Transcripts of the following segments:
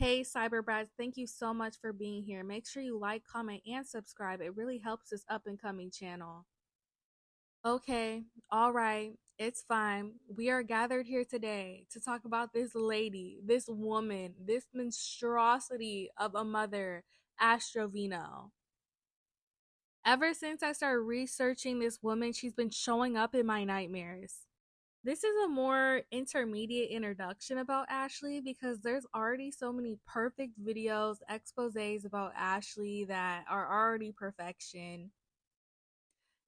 Hey, Cyberbrats, thank you so much for being here. Make sure you like, comment, and subscribe. It really helps this up and coming channel. Okay, all right, it's fine. We are gathered here today to talk about this lady, this woman, this monstrosity of a mother, Trevino. Ever since I started researching this woman, she's been showing up in my nightmares. This is a more intermediate introduction about Ashely because there's already so many perfect videos, exposés about Ashely that are already perfection.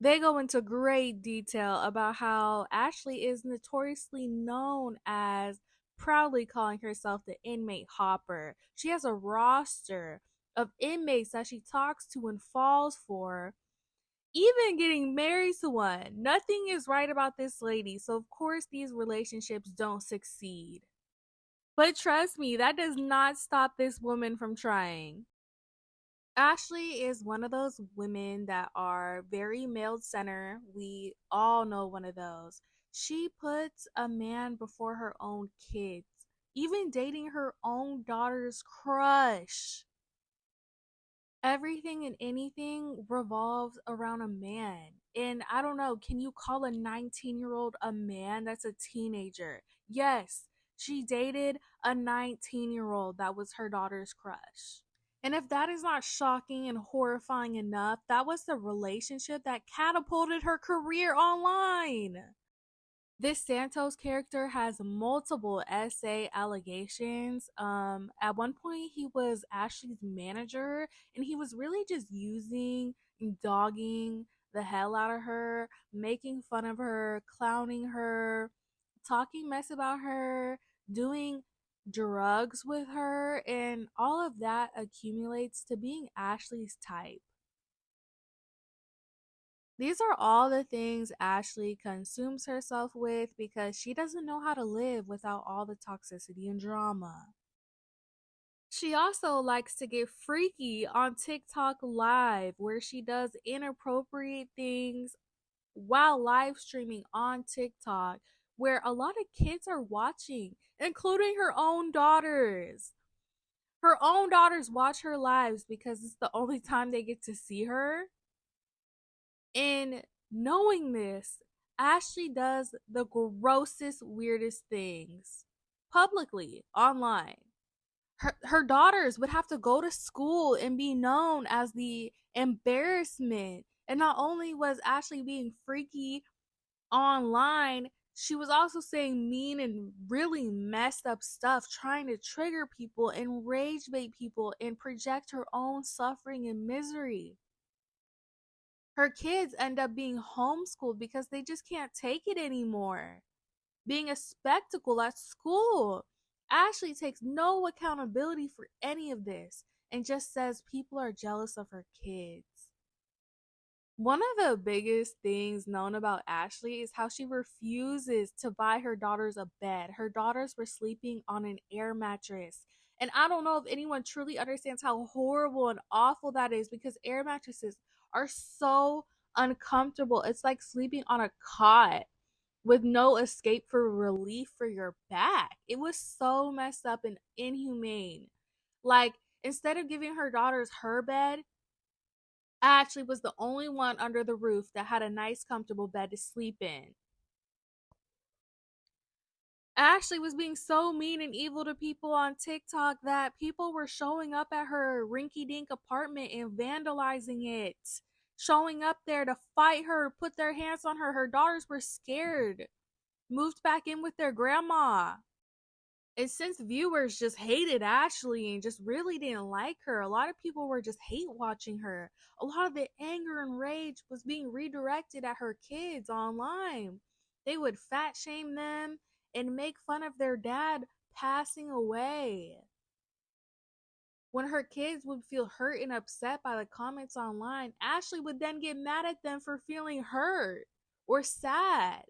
They go into great detail about how Ashely is notoriously known as proudly calling herself the inmate hopper. She has a roster of inmates that she talks to and falls for, even getting married to one. Nothing is right about this lady, so of course these relationships don't succeed. But trust me, that does not stop this woman from trying. Ashely is one of those women that are very male centered. We all know one of those. She puts a man before her own kids, even dating her own daughter's crush. Everything and anything revolves around a man. And I don't know, can you call a 19-year-old a man? That's a teenager. Yes, she dated a 19-year-old that was her daughter's crush. And if that is not shocking and horrifying enough, that was the relationship that catapulted her career online. This Santos character has multiple SA allegations. At one point, he was Ashely's manager, and he was really just using and dogging the hell out of her, making fun of her, clowning her, talking mess about her, doing drugs with her, and all of that accumulates to being Ashely's type. These are all the things Ashely consumes herself with because she doesn't know how to live without all the toxicity and drama. She also likes to get freaky on TikTok Live, where she does inappropriate things while live streaming on TikTok, where a lot of kids are watching, including her own daughters. Her own daughters watch her lives because it's the only time they get to see her. And knowing this, Ashely does the grossest, weirdest things publicly online. Her daughters would have to go to school and be known as the embarrassment. And not only was Ashely being freaky online, she was also saying mean and really messed up stuff, trying to trigger people and rage bait people and project her own suffering and misery. Her kids end up being homeschooled because they just can't take it anymore. Being a spectacle at school. Ashely takes no accountability for any of this and just says people are jealous of her kids. One of the biggest things known about Ashely is how she refuses to buy her daughters a bed. Her daughters were sleeping on an air mattress. And I don't know if anyone truly understands how horrible and awful that is because air mattresses are so uncomfortable. It's like sleeping on a cot with no escape for relief for your back. It was so messed up and inhumane. Like, instead of giving her daughters her bed, Ashley was the only one under the roof that had a nice, comfortable bed to sleep in. Ashley was being so mean and evil to people on TikTok that people were showing up at her rinky dink apartment and vandalizing it. Showing up there to fight her, put their hands on her. Her daughters were scared, moved back in with their grandma. And since viewers just hated Ashely and just really didn't like her, a lot of people were just hate watching her. A lot of the anger and rage was being redirected at her kids online. They would fat shame them and make fun of their dad passing away. When her kids would feel hurt and upset by the comments online, Ashely would then get mad at them for feeling hurt or sad.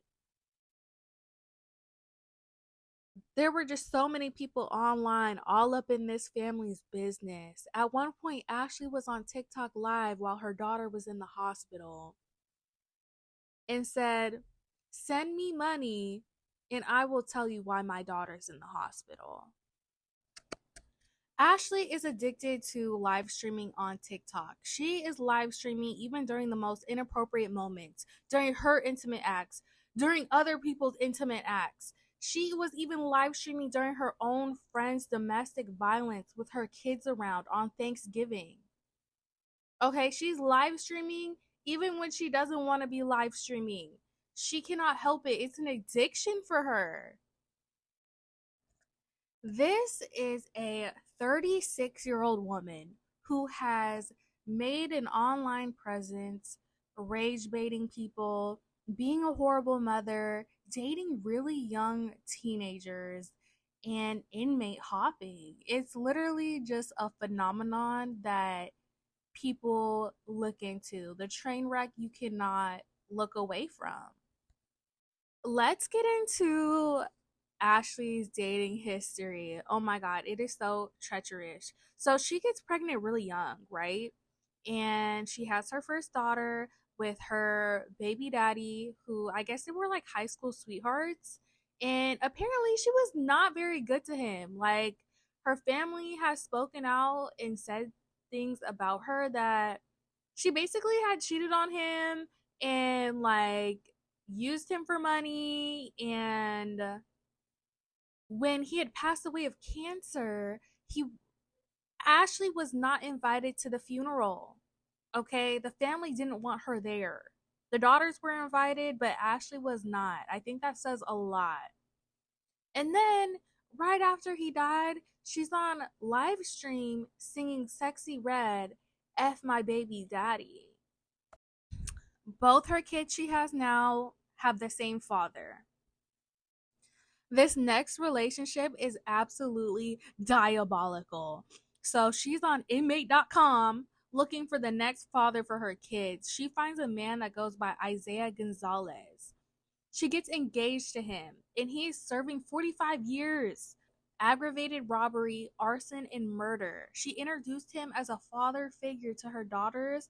There were just so many people online all up in this family's business. At one point, Ashely was on TikTok Live while her daughter was in the hospital and said, "Send me money and I will tell you why my daughter's in the hospital." Ashely is addicted to live streaming on TikTok. She is live streaming even during the most inappropriate moments, during her intimate acts, during other people's intimate acts. She was even live streaming during her own friend's domestic violence with her kids around on Thanksgiving. Okay, she's live streaming even when she doesn't want to be live streaming. She cannot help it. It's an addiction for her. This is a 36-year-old woman who has made an online presence, rage baiting people, being a horrible mother, dating really young teenagers, and inmate hopping. It's literally just a phenomenon that people look into, the train wreck you cannot look away from. Let's get into Ashely's dating history. Oh my god, it is so treacherous. So she gets pregnant really young, right? And she has her first daughter with her baby daddy, who I guess they were like high school sweethearts. And apparently she was not very good to him. Like her family has spoken out and said things about her that she basically had cheated on him and like used him for money, and when he had passed away of cancer, he Ashely was not invited to the funeral. Okay, the family didn't want her there. The daughters were invited, but Ashely was not. I think that says a lot. And then right after he died, she's on live stream singing Sexy Red, F my baby daddy. Both her kids she has now have the same father. This next relationship is absolutely diabolical. So she's on inmate.com looking for the next father for her kids. She finds a man that goes by Isaiah Gonzalez. She gets engaged to him, and he is serving 45 years. Aggravated robbery, arson, and murder. She introduced him as a father figure to her daughters.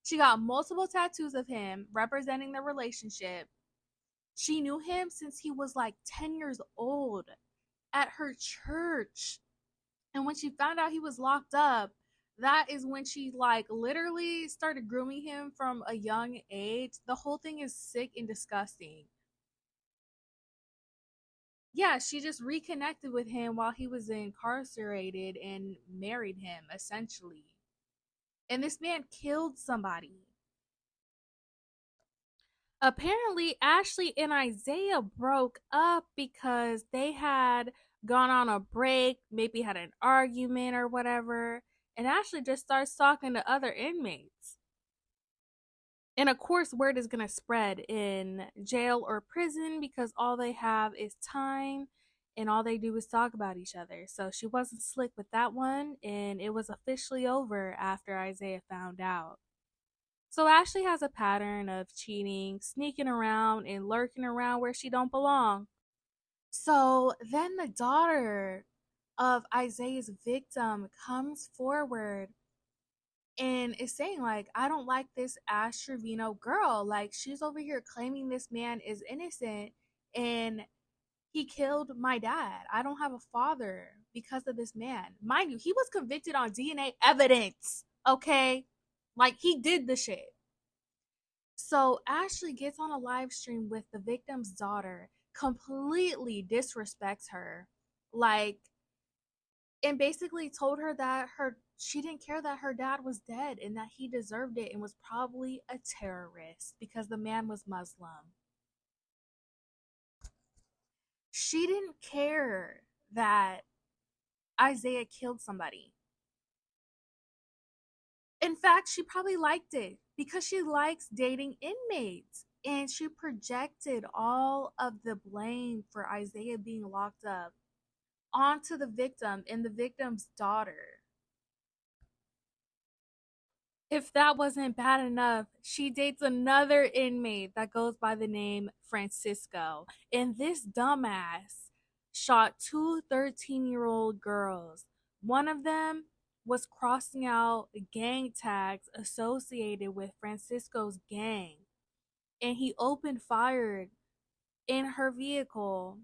She got multiple tattoos of him representing the relationship. She knew him since he was like 10 years old at her church. And when she found out he was locked up, that is when she like literally started grooming him from a young age. The whole thing is sick and disgusting. Yeah, she just reconnected with him while he was incarcerated and married him essentially. And this man killed somebody. Apparently Ashely and Isaiah broke up because they had gone on a break, maybe had an argument or whatever, and Ashely just starts talking to other inmates. And of course, word is going to spread in jail or prison because all they have is time and all they do is talk about each other. So she wasn't slick with that one, and it was officially over after Isaiah found out. So Ashely has a pattern of cheating, sneaking around, and lurking around where she don't belong. So then the daughter of Isaiah's victim comes forward and is saying like, I don't like this Ash Trevino girl. Like she's over here claiming this man is innocent and he killed my dad. I don't have a father because of this man. Mind you, he was convicted on DNA evidence. Okay? Like he did the shit. So Ashely gets on a live stream with the victim's daughter, completely disrespects her, like, and basically told her that her she didn't care that her dad was dead and that he deserved it and was probably a terrorist because the man was Muslim. She didn't care that Isaiah killed somebody. In fact, she probably liked it because she likes dating inmates. And she projected all of the blame for Isaiah being locked up onto the victim and the victim's daughter. If that wasn't bad enough, she dates another inmate that goes by the name Francisco. And this dumbass shot two 13-year-old girls. One of them was crossing out gang tags associated with Francisco's gang. And he opened fire in her vehicle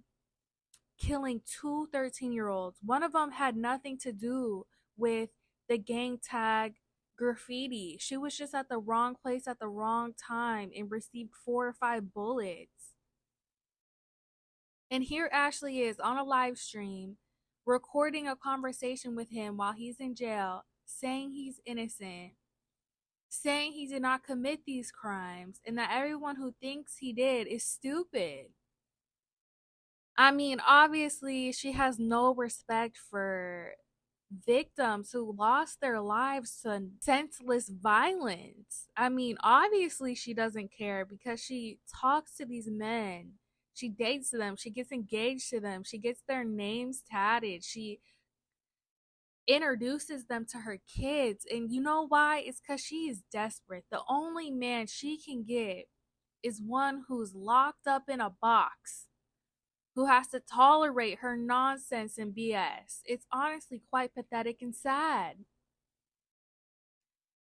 killing two 13-year-olds. One of them had nothing to do with the gang tag graffiti. She was just at the wrong place at the wrong time and received 4 or 5 bullets. And here Ashely is on a live stream recording a conversation with him while he's in jail, saying he's innocent, saying he did not commit these crimes, and that everyone who thinks he did is stupid. I mean, obviously, she has no respect for victims who lost their lives to senseless violence. I mean, obviously, she doesn't care because she talks to these men. She dates them. She gets engaged to them. She gets their names tatted. She introduces them to her kids. And you know why? It's because she is desperate. The only man she can get is one who's locked up in a box, who has to tolerate her nonsense and BS. It's honestly quite pathetic and sad.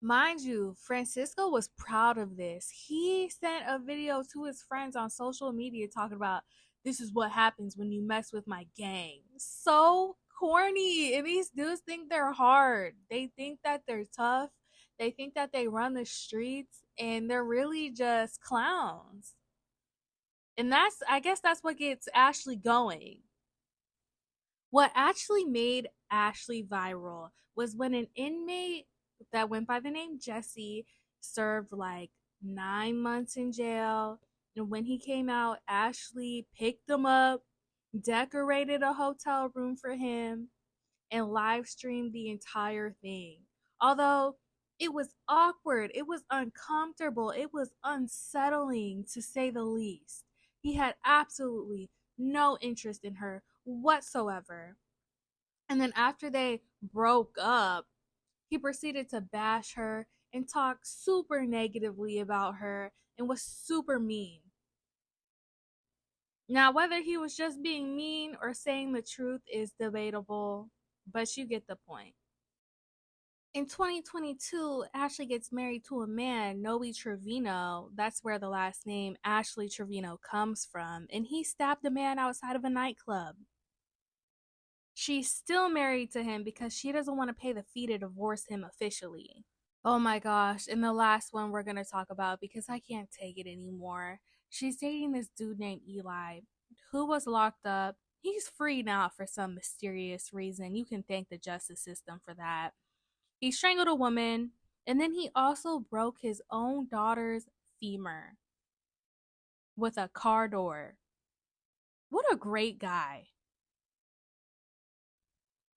Mind you, Francisco was proud of this. He sent a video to his friends on social media talking about, this is what happens when you mess with my gang. So corny. And these dudes think they're hard. They think that they're tough. They think that they run the streets, and they're really just clowns. And I guess that's what gets Ashely going. What actually made Ashely viral was when an inmate that went by the name Jesse served like 9 months in jail. And when he came out, Ashely picked him up, decorated a hotel room for him, and live streamed the entire thing. Although it was awkward, it was uncomfortable, it was unsettling to say the least. He had absolutely no interest in her whatsoever. And then after they broke up, he proceeded to bash her and talk super negatively about her and was super mean. Now, whether he was just being mean or saying the truth is debatable, but you get the point. In 2022, Ashely gets married to a man, Noe Trevino. That's where the last name Ashely Trevino comes from. And he stabbed a man outside of a nightclub. She's still married to him because she doesn't want to pay the fee to divorce him officially. Oh my gosh. And the last one we're going to talk about, because I can't take it anymore. She's dating this dude named Eli, who was locked up. He's free now for some mysterious reason. You can thank the justice system for that. He strangled a woman, and then he also broke his own daughter's femur with a car door. What a great guy.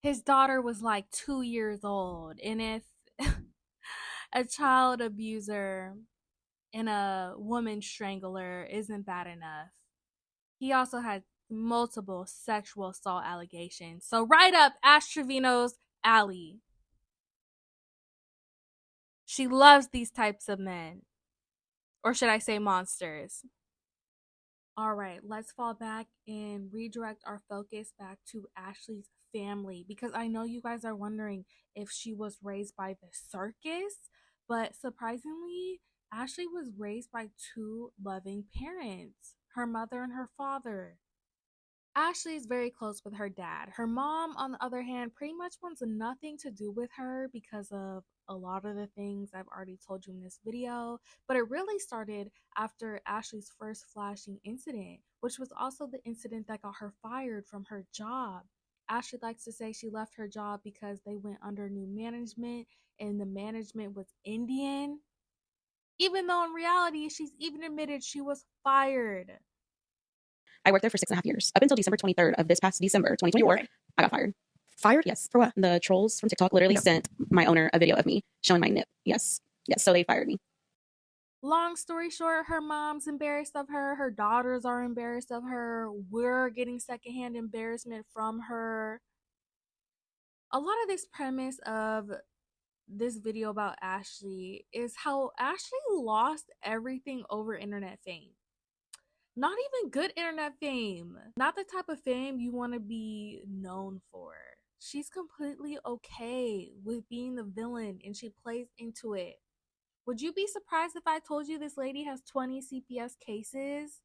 His daughter was like 2 years old, and if a child abuser and a woman strangler isn't bad enough, he also had multiple sexual assault allegations. So right up Ash Trevino's alley. She loves these types of men. Or should I say monsters? All right, let's fall back and redirect our focus back to Ashely's family, because I know you guys are wondering if she was raised by the circus, but surprisingly, Ashely was raised by two loving parents, her mother and her father. Ashely is very close with her dad. Her mom, on the other hand, pretty much wants nothing to do with her because of a lot of the things I've already told you in this video. But it really started after Ashely's first flashing incident, which was also the incident that got her fired from her job. Ashely likes to say she left her job because they went under new management and the management was Indian, even though in reality, she's even admitted she was fired. I worked there for 6.5 years. Up until December 23rd of this past December 2024, I got fired. Fired? Yes. For what? The trolls from TikTok literally sent my owner a video of me showing my nip. Yes. Yes. So they fired me. Long story short, her mom's embarrassed of her. Her daughters are embarrassed of her. We're getting secondhand embarrassment from her. A lot of this premise of this video about Ashely is how Ashely lost everything over internet fame. Not even good internet fame. Not the type of fame you want to be known for. She's completely okay with being the villain and she plays into it. Would you be surprised if I told you this lady has 20 CPS cases?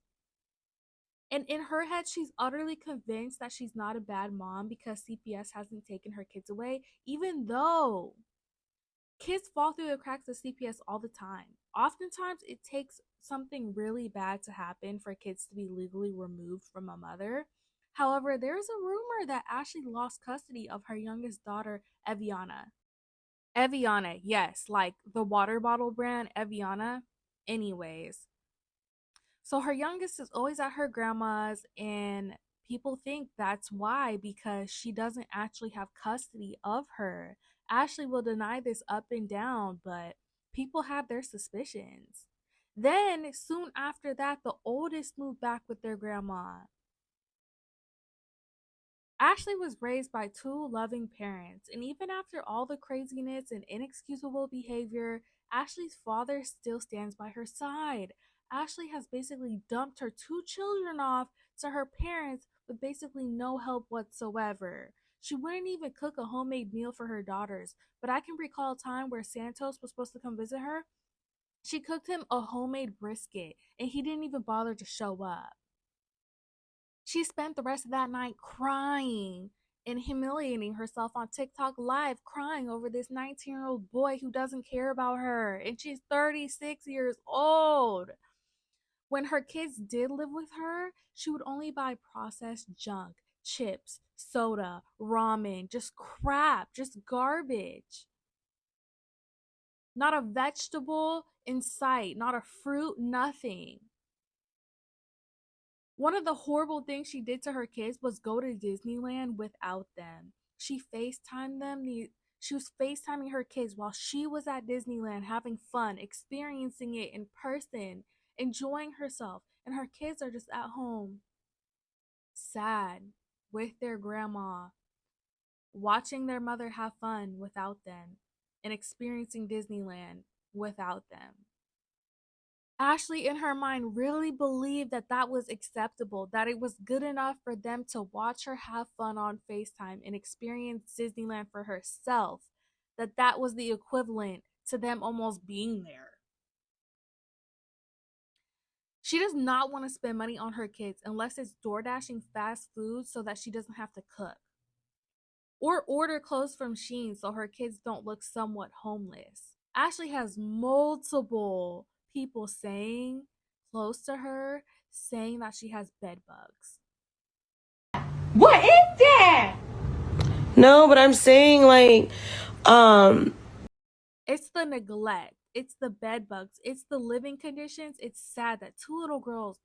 And in her head, she's utterly convinced that she's not a bad mom because CPS hasn't taken her kids away, even though kids fall through the cracks of CPS all the time. Oftentimes, it takes something really bad to happen for kids to be legally removed from a mother. However, there is a rumor that Ashely lost custody of her youngest daughter, Eviana. Eviana, yes, like the water bottle brand Eviana. Anyways, so her youngest is always at her grandma's, and people think that's why because she doesn't actually have custody of her. Ashely will deny this up and down, but people have their suspicions. Then, soon after that, the oldest moved back with their grandma. Ashely was raised by two loving parents, and even after all the craziness and inexcusable behavior, Ashely's father still stands by her side. Ashely has basically dumped her two children off to her parents with basically no help whatsoever. She wouldn't even cook a homemade meal for her daughters, but I can recall a time where Santos was supposed to come visit her. She cooked him a homemade brisket, and he didn't even bother to show up. She spent the rest of that night crying and humiliating herself on TikTok live, crying over this 19-year-old boy who doesn't care about her. And she's 36 years old. When her kids did live with her, she would only buy processed junk, chips, soda, ramen, just crap, just garbage. Not a vegetable in sight, not a fruit, nothing. One of the horrible things she did to her kids was go to Disneyland without them. She FaceTimed them. She was FaceTiming her kids while she was at Disneyland having fun, experiencing it in person, enjoying herself. And her kids are just at home, sad, with their grandma, watching their mother have fun without them, and experiencing Disneyland without them. Ashely, in her mind, really believed that that was acceptable, that it was good enough for them to watch her have fun on FaceTime and experience Disneyland for herself, that that was the equivalent to them almost being there. She does not want to spend money on her kids unless it's door dashing fast food so that she doesn't have to cook, or order clothes from Shein so her kids don't look somewhat homeless. Ashely has multiple people saying close to her saying that she has bed bugs. What is that? No, but I'm saying like, It's the neglect, it's the bed bugs, it's the living conditions. It's sad that two little girls,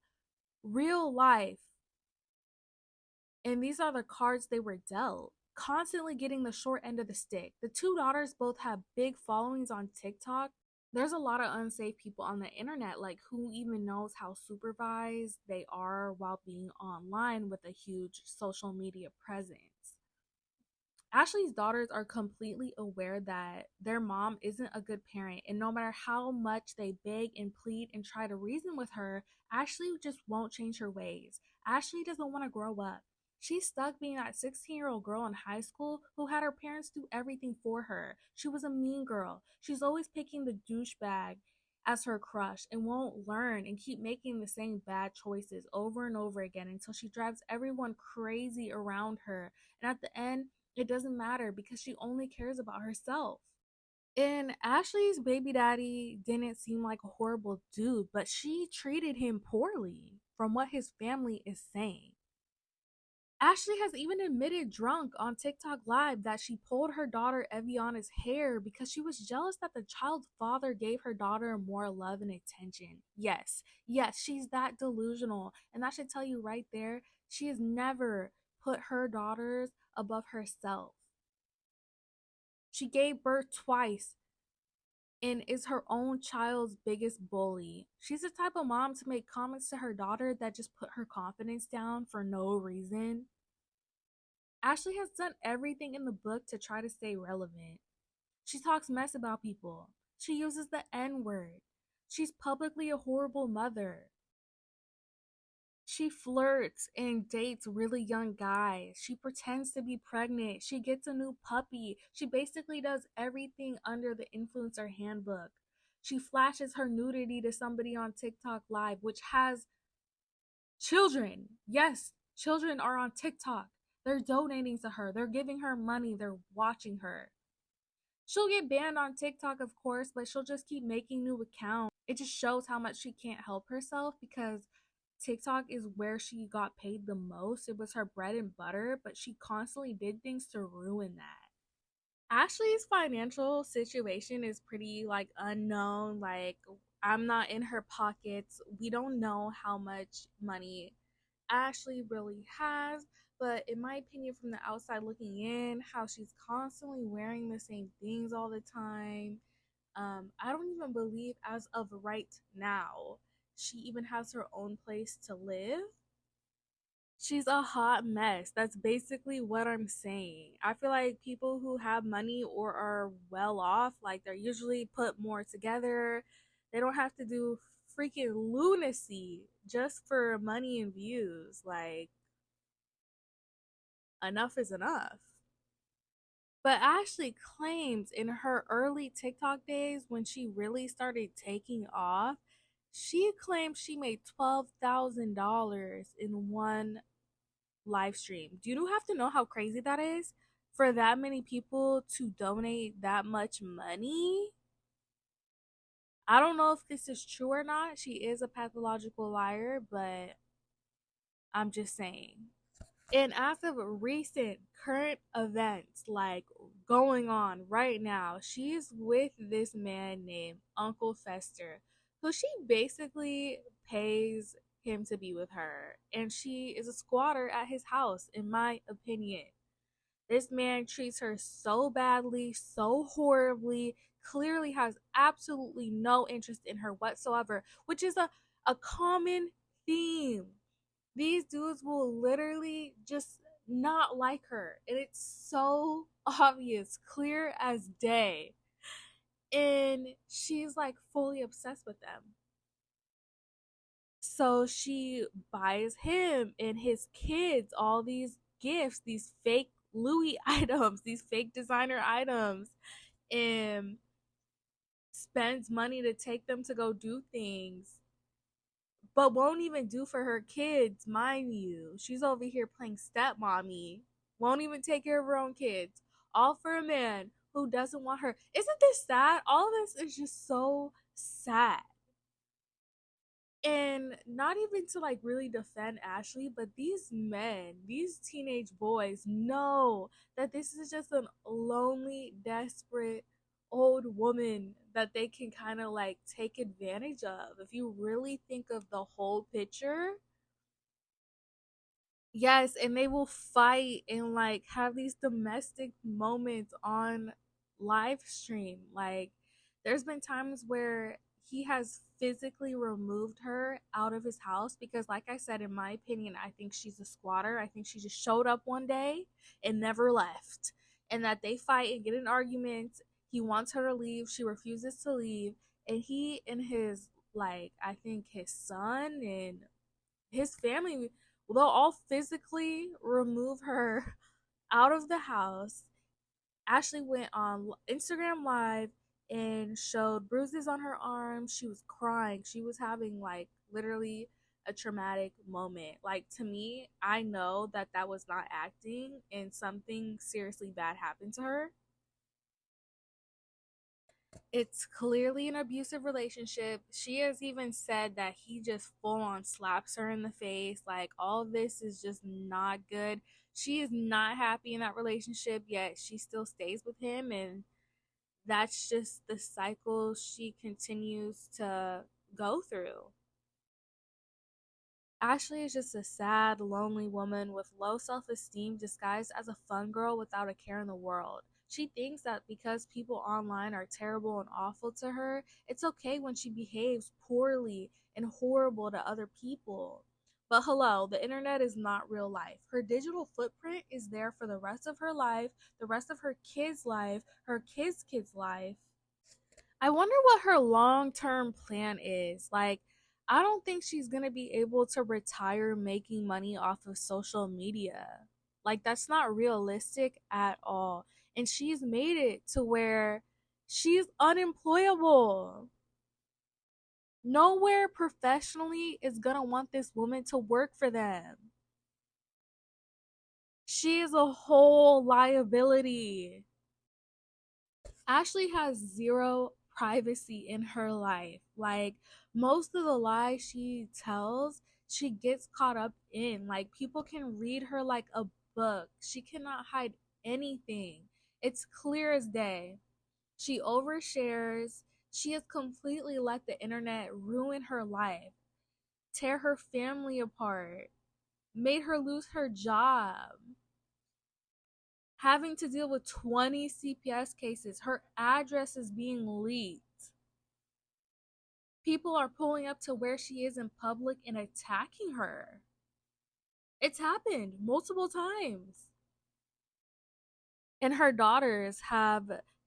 real life, and these are the cards they were dealt, constantly getting the short end of the stick. The two daughters both have big followings on TikTok. There's a lot of unsafe people on the internet, like who even knows how supervised they are while being online with a huge social media presence. Ashely's daughters are completely aware that their mom isn't a good parent, and no matter how much they beg and plead and try to reason with her, Ashely just won't change her ways. Ashely doesn't want to grow up. She's stuck being that 16-year-old girl in high school who had her parents do everything for her. She was a mean girl. She's always picking the douchebag as her crush and won't learn and keep making the same bad choices over and over again until she drives everyone crazy around her. And at the end, it doesn't matter because she only cares about herself. And Ashely's baby daddy didn't seem like a horrible dude, but she treated him poorly, from what his family is saying. Ashely has even admitted drunk on TikTok Live that she pulled her daughter Eviana's hair because she was jealous that the child's father gave her daughter more love and attention. Yes, she's that delusional. And that should tell you right there, she has never put her daughters above herself. She gave birth twice and is her own child's biggest bully. She's the type of mom to make comments to her daughter that just put her confidence down for no reason. Ashely has done everything in the book to try to stay relevant. She talks mess about people. She uses the N word. She's publicly a horrible mother. She flirts and dates really young guys. She pretends to be pregnant. She gets a new puppy. She basically does everything under the influencer handbook. She flashes her nudity to somebody on TikTok Live, which has Children, yes, children are on TikTok. They're donating to her, they're giving her money, they're watching her. She'll get banned on TikTok, of course, but she'll just keep making new accounts. It just shows how much she can't help herself because TikTok is where she got paid the most. It was her bread and butter, but she constantly did things to ruin that. Ashely's financial situation is pretty like unknown. Like, I'm not in her pockets. We don't know how much money Ashely really has, but in my opinion, from the outside looking in, how she's constantly wearing the same things all the time. I don't even believe as of right now she even has her own place to live. She's a hot mess. That's basically what I'm saying. I feel like people who have money or are well off, like they're usually put more together. They don't have to do freaking lunacy just for money and views. Like, enough is enough. But Ashely claims in her early TikTok days when she really started taking off, she claimed she made $12,000 in one live stream. Do you have to know how crazy that is for that many people to donate that much money? I don't know if this is true or not. She is a pathological liar, but I'm just saying. And as of recent current events like going on right now, she's with this man named Uncle Fester, who she basically pays him to be with her. And she is a squatter at his house, in my opinion. This man treats her so badly, so horribly, clearly has absolutely no interest in her whatsoever, which is a common theme. These dudes will literally just not like her. And it's so obvious, clear as day. And she's like fully obsessed with them. So she buys him and his kids all these gifts, these fake Louis items, these fake designer items, and spends money to take them to go do things, but won't even do for her kids, mind you. She's over here playing stepmommy, won't even take care of her own kids, all for a man who doesn't want her. Isn't this sad? All of this is just so sad. And not even to like really defend Ashely, but these men, these teenage boys know that this is just a lonely, desperate old woman that they can kind of like take advantage of. If you really think of the whole picture, yes, and they will fight and like have these domestic moments on live stream. Like, there's been times where he has physically removed her out of his house because, like I said, in my opinion, I think she's a squatter. I think she just showed up one day and never left. And that they fight and get in arguments. He wants her to leave. She refuses to leave. And he and his, like, I think his son and his family, they'll all physically remove her out of the house. Ashely went on Instagram Live and showed bruises on her arms. She was crying. She was having like literally a traumatic moment. Like, to me, I know that that was not acting and something seriously bad happened to her. It's clearly an abusive relationship. She has even said that he just full on slaps her in the face. Like, all this is just not good. She is not happy in that relationship, yet she still stays with him. And that's just the cycle she continues to go through. Ashely is just a sad, lonely woman with low self esteem disguised as a fun girl without a care in the world. She thinks that because people online are terrible and awful to her, it's okay when she behaves poorly and horrible to other people. But hello, the internet is not real life. Her digital footprint is there for the rest of her life, the rest of her kids' life, her kids' kids' life. I wonder what her long-term plan is. Like, I don't think she's going to be able to retire making money off of social media. Like, that's not realistic at all. And she's made it to where she's unemployable. Nowhere professionally is going to want this woman to work for them. She is a whole liability. Ashely has zero privacy in her life. Like, most of the lies she tells, she gets caught up in. Like, people can read her like a book. She cannot hide anything. It's clear as day. She overshares. She has completely let the internet ruin her life, tear her family apart, made her lose her job, having to deal with 20 CPS cases. Her address is being leaked. People are pulling up to where she is in public and attacking her. It's happened multiple times. And her daughters have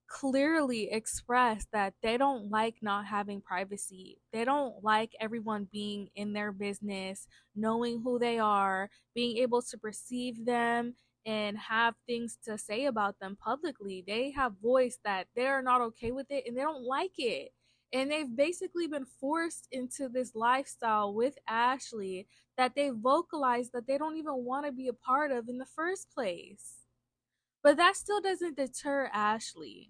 clearly expressed that they don't like not having privacy. They don't like everyone being in their business, knowing who they are, being able to perceive them and have things to say about them publicly. They have voiced that they're not okay with it and they don't like it. And they've basically been forced into this lifestyle with Ashely that they vocalized that they don't even want to be a part of in the first place. But that still doesn't deter Ashely.